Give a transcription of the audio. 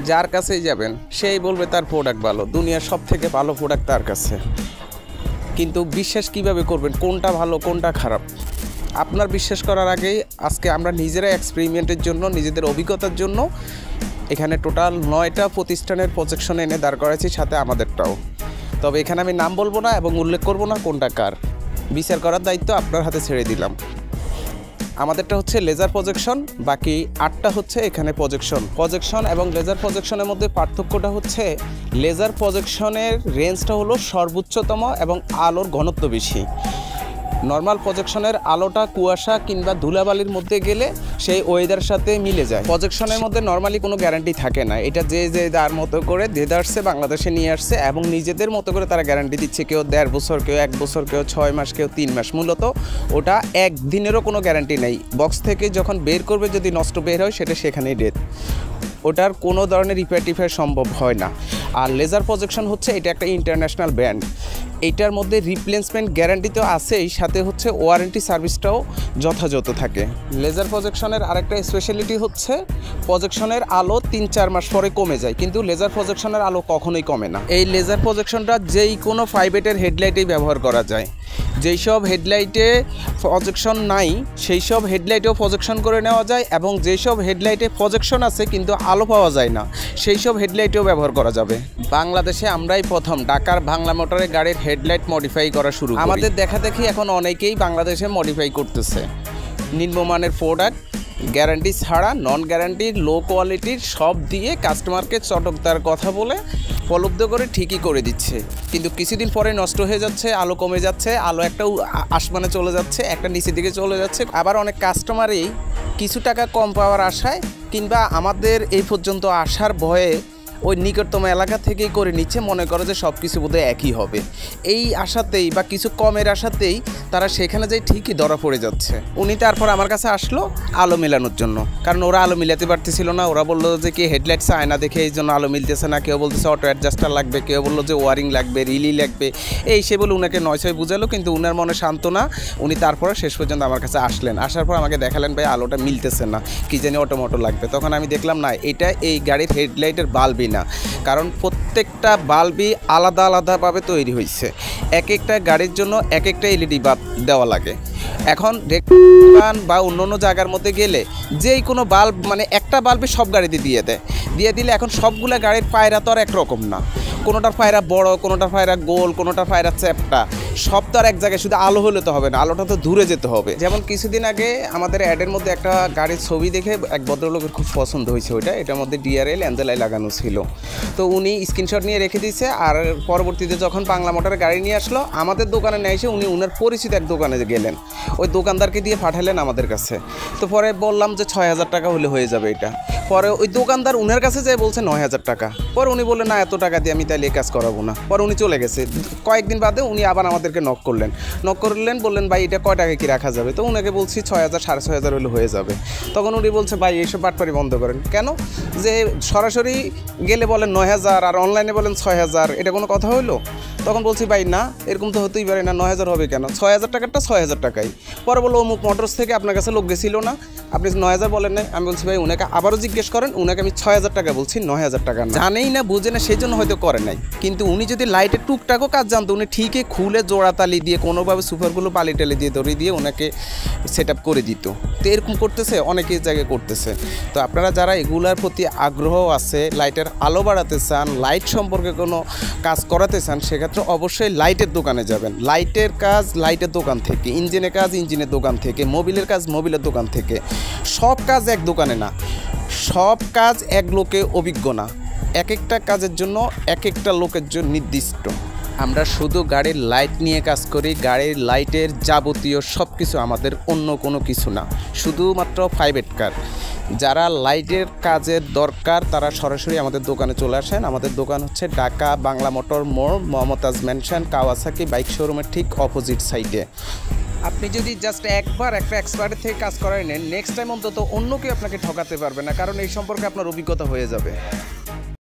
যার কাছেই যাবেন সেই বলবে তার প্রোডাক্ট ভালো, দুনিয়ার সব থেকে ভালো প্রোডাক্ট তার কাছে। কিন্তু বিশ্বাস কিভাবে করবেন কোনটা ভালো কোনটা খারাপ? আপনার বিশ্বাস করার আগেই আজকে আমরা নিজেরা এক্সপেরিমেন্টের জন্য, নিজেদের অভিজ্ঞতার জন্য এখানে টোটাল 9টা প্রতিষ্ঠানের প্রজেকশন এনে দাঁড় করাইছি, সাথে আমাদেরটাও। তবে এখানে আমি নাম বলবো না এবং উল্লেখ করব না কোনটা কার। বিচার করার দায়িত্ব আপনার হাতে ছেড়ে দিলাম। আমাদেরটা হচ্ছে লেজার প্রজেকশন, বাকি 8টা হচ্ছে এখানে প্রজেকশন এবং লেজার প্রজেকশনের মধ্যে পার্থক্যটা হচ্ছে লেজার প্রজেকশনের রেঞ্জটা হলো সর্বোচ্চতম এবং আলোর ঘনত্ব বেশি। নর্মাল প্রজেকশনের আলোটা কুয়াশা কিংবা ধুলাবালির মধ্যে গেলে সেই ওয়েদার সাথে মিলে যায়। প্রজেকশনের মধ্যে নর্মালি কোনো গ্যারান্টি থাকে না, এটা যে তার মতো করে দেদে আসছে, বাংলাদেশে নিয়ে আসছে এবং নিজেদের মতো করে তারা গ্যারান্টি দিচ্ছে। কেউ 1.5 বছর, কেউ 1 বছর, কেউ 6 মাস, কেউ 3 মাস। মূলত ওটা একদিনেরও কোনো গ্যারান্টি নেই। বক্স থেকে যখন বের করবে যদি নষ্ট বের হয় সেটা সেখানেই ডেথ, ওটার কোনো ধরনের রিপেয়ার সম্ভব হয় না। আর লেজার প্রজেকশন হচ্ছে এটা একটা ইন্টারন্যাশনাল ব্র্যান্ড, এইটার মধ্যে রিপ্লেসমেন্ট গ্যারান্টি তো আছেই, সাথে হচ্ছে ওয়ারেন্টি সার্ভিসটাও যথাযথ থাকে। লেজার প্রজেকশনের আরেকটা স্পেশালিটি হচ্ছে প্রজেকশনের আলো 3-4 মাস পরে কমে যায়, কিন্তু লেজার প্রজেকশনের আলো কখনোই কমে না। এই লেজার প্রজেকশনটা যেই কোনো 5-8 হেডলাইটেই ব্যবহার করা যায়। যেই সব হেডলাইটে প্রজেকশন নাই সেই সব হেডলাইটেও প্রজেকশন করে নেওয়া যায়, এবং যেই সব হেডলাইটে প্রজেকশন আছে কিন্তু আলো পাওয়া যায় না সেই সব হেডলাইটেও ব্যবহার করা যাবে। বাংলাদেশে আমরাই প্রথম ঢাকার বাংলা মোটরে গাড়ির হেডলাইট মডিফাই করা শুরু করি। আমাদের দেখা দেখি এখন অনেকেই বাংলাদেশে মডিফাই করতেছে। নিম্নমানের প্রোডাক্ট, গ্যারান্টি ছাড়া, নন গ্যারান্টির, লো কোয়ালিটির সব দিয়ে কাস্টমারকে চটকদার কথা বলে উপলব্ধ করে ঠিকই করে দিচ্ছে, কিন্তু কিছুদিন পরে নষ্ট হয়ে যাচ্ছে, আলো কমে যাচ্ছে, আলো একটা আসমানে চলে যাচ্ছে, একটা নিচের দিকে চলে যাচ্ছে। আবার অনেক কাস্টমারই কিছু টাকা কম পাওয়ার আশায় কিংবা আমাদের এই পর্যন্ত আসার ভয়ে ওই নিকটতম এলাকা থেকেই করে নিচ্ছে, মনে করে যে সব কিছু বোধহয় একই হবে। এই আশাতেই বা কিছু কমের আশাতেই তারা সেখানে যাই ঠিকই ধরা পড়ে যাচ্ছে। উনি তারপর আমার কাছে আসলো আলো মেলানোর জন্য, কারণ ওরা আলো মিলাতে পারতেছিল না। ওরা বললো যে কি হেডলাইট চায় না দেখে এই জন্য আলো মিলতেছে না, কেউ বলতেছে অটো অ্যাডজাস্টার লাগবে, কেউ বললো যে ওয়ারিং লাগবে, রিলি লাগবে, এই সে বলে উনাকে 9-6 বুঝালো, কিন্তু উনার মনে শান্ত না। উনি তারপরে শেষ পর্যন্ত আমার কাছে আসলেন, আসার পর আমাকে দেখালেন ভাই আলোটা মিলতেছে না, কি জানি অটোমোটো লাগবে। তখন আমি দেখলাম না, এটা এই গাড়ির হেডলাইটের বাল্বই না, কারণ প্রত্যেকটা বাল্বই আলাদা আলাদাভাবে তৈরি হয়েছে। এক একটা গাড়ির জন্য এক একটা এলইডি বাল্ব দেওয়া লাগে। এখন দোকান বা অন্য জায়গার মধ্যে গেলে যেই কোনো বাল্ব মানে একটা বাল্বে সব গাড়িতে দিয়ে দিলে এখন সবগুলো গাড়ির পায়রা তো আর একরকম না, কোনোটার পায়রা বড়, কোনোটার পায়রা গোল, কোনোটার পায়রা চ্যাপটা, সব তো আর এক জায়গায়। শুধু আলো হলে তো হবে না, আলোটা তো দূরে যেতে হবে। যেমন কিছুদিন আগে আমাদের অ্যাডের মধ্যে একটা গাড়ির ছবি দেখে এক ভদ্রলোকের খুব পছন্দ হয়েছে, এটার মধ্যে ডিআরএল অ্যাঞ্জেলাই লাগানো ছিল। তো উনি স্ক্রিনশট নিয়ে রেখে দিয়েছে, আর পরবর্তীতে যখন বাংলা মোটরের গাড়ি নিয়ে আসলো আমাদের দোকানে নিয়ে এসে উনি উনার পরিচিত এক দোকানে গেলেন, ওই দোকানদারকে দিয়ে পাঠালেন আমাদের কাছে। তো পরে বললাম যে 6000 টাকা হলে হয়ে যাবে এটা। পরে ওই দোকানদার উনার কাছে যেয়ে বলছে 9000 টাকা। পরে উনি বললেন না, এত টাকা দিয়ে আমি তাইলে এই কাজ করাবো না। পরে উনি চলে গেছে। কয়েকদিন বাদে উনি আবার আমাদেরকে নক করলেন, বললেন ভাই এটা কয় টাকা কি রাখা যাবে? তো উনাকে বলছি 6000, 6500 হলে হয়ে যাবে। তখন উনি বলছে ভাই এইসব বাটপারি বন্ধ করেন। কেন? যে সরাসরি গেলে বলেন 9000 আর অনলাইনে বলেন 6000, এটা কোনো কথা হইলো? তখন বলছি ভাই না, এরকম তো হতেই পারে না, 9000 হবে কেন? 6000 টাকারটা 6000 টাকাই। পরে বললো অমুক মোটরস থেকে আপনার কাছে লোক গেছিল না, আপনি 9000 বলেন নাই। আমি বলছি ভাই উনাকে আবারও জিজ্ঞেস করেন, উনাকে আমি 6000 টাকা বলছি, 9000 টাকা না। জানেই না, বুঝে না, সেই জন্য হয়তো করে নাই। কিন্তু উনি যদি লাইটের টুকটাকও কাজ জানতো, উনি ঠিকই খুলে জোড়াতালি দিয়ে কোনোভাবে সুপারগুলো পালি টালি দিয়ে ধরিয়ে দিয়ে ওনাকে সেট আপ করে দিত। তো এরকম করতেছে, অনেকেই জায়গায় করতেছে। তো আপনারা যারা এগুলার প্রতি আগ্রহ আছে, লাইটের আলো বাড়াতে চান, লাইট সম্পর্কে কোনো কাজ করাতে চান, সেক্ষেত্রে অবশ্যই লাইটের দোকানে যাবেন। লাইটের কাজ লাইটের দোকান থেকে, ইঞ্জিনের কাজ ইঞ্জিনের দোকান থেকে, মোবিলের কাজ মোবিলের দোকান থেকে। সব কাজ এক দোকানে না, সব কাজ এক লোকে অভিজ্ঞ না, এক একটা কাজের জন্য এক একটা লোকের জন্য নির্দিষ্ট। আমরা শুধু গাড়ির লাইট নিয়ে কাজ করি, গাড়ির লাইটের যাবতীয় সব কিছু আমাদের, অন্য কোনো কিছু না, শুধুমাত্র প্রাইভেট কার। যারা লাইটের কাজের দরকার তারা সরাসরি আমাদের দোকানে চলে আসেন। আমাদের দোকান হচ্ছে ঢাকা বাংলা মোটর মোড়, মমতাজ ম্যানশন, কাওয়াসাকি বাইক শোরুমের ঠিক অপোজিট সাইডে। আপনি যদি জাস্ট একবার একটা এক্সপার্টের থেকে কাজ করাই নেন, নেক্সট টাইম অন্তত অন্য কেউ আপনাকে ঠকাতে পারবে না, কারণ এই সম্পর্কে আপনার অভিজ্ঞতা হয়ে যাবে।